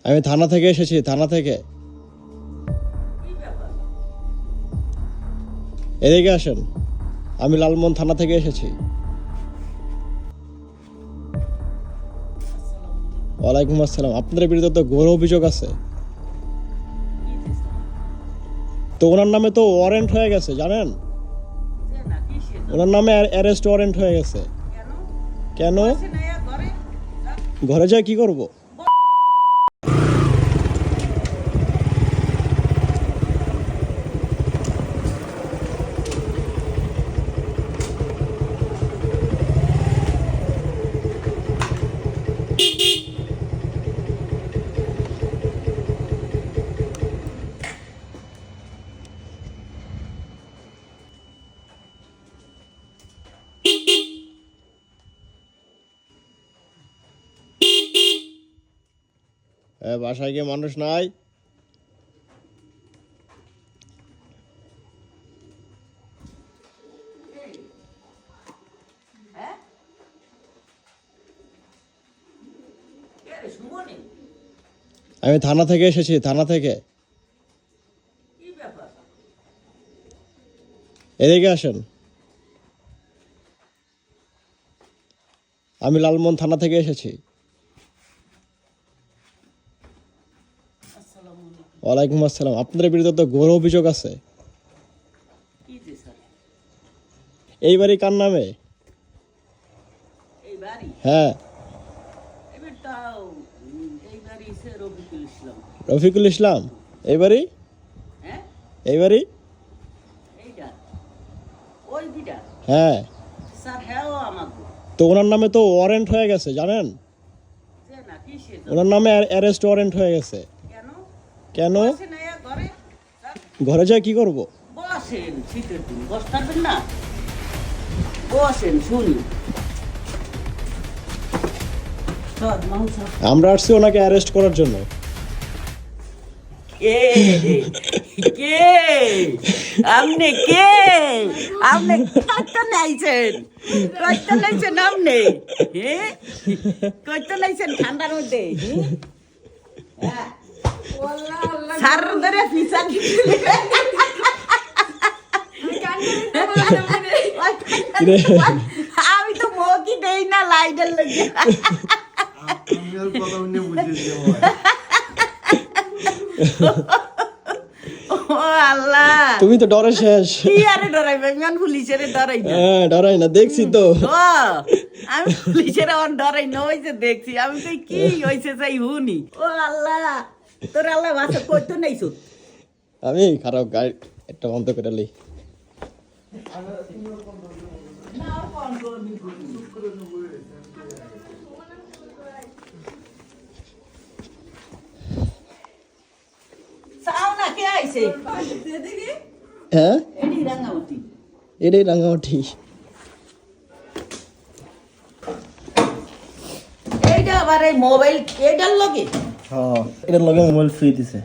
আমি থানা থেকে এসেছি, থানা থেকে। এদিকে আসেন, আমি লালমোহন থানা থেকে এসেছি। ওয়ালাইকুম আসসালাম। আপনাদের বিরুদ্ধে তো ঘোর অভিযোগ আছে। তো ওনার নামে তো ওয়ারেন্ট হয়ে গেছে, জানেন? ওনার নামে অ্যারেস্ট ওয়ারেন্ট হয়ে গেছে। কেন? ঘরে যায় কি করব? বাসায় গিয়ে মানুষ নাই? আমি থানা থেকে এসেছি, থানা থেকে। এদিকে আসেন, আমি লালমোহন থানা থেকে এসেছি। ওয়ালাইকুম আসসালাম। আপনাদের বিরুদ্ধে তো ঘোর অভিযোগ আছে। এই বাড়ি কার নামে? হ্যাঁ, রফিকুল ইসলাম। এই বাড়ি? এই বাড়ি? হ্যাঁ। তো ওনার নামে তো ওয়ারেন্ট হয়ে গেছে, জানেন? ওনার নামে অ্যারেস্ট ওয়ারেন্ট হয়ে গেছে। কেন? ঘরে যায় কি করব? বসেন, শীতের দিন বস থাকবেন না, বসেন শুনি। আমরা আসছি ওনাকে অ্যারেস্ট করার জন্য। কে কে আপনি? কে আপনি? কয়টা নাইছেন, কয়টা নাইছেন আপনি? কয়টা নাইছেন ঠান্ডার মধ্যে? সার ধরে পিছা আমি তো মুখই দেই না লাইটের লেগে। তুমি তো ডরে শেষ। কি আরে ডরাইবে? আমি পুলিশের ডরাই না। হ্যাঁ, ডরাই না, দেখছি তো। আমি পুলিশের আমার ডরাই না, হয়েছে দেখছি। আমি তো কি হয়েছে চাই হুনি। ও আল্লাহ, তোর আল্লাহ বাসা করতো নাই সুদ। আমি খারাপ গাড়ি একটা বন্ধ করে লি। হ্যাঁ, এটাই রাঙামাটি। এইটা আবার এই মোবাইল এটার লগে? হ্যাঁ, এটার লগে মোবাইল ফ্রি দিছে।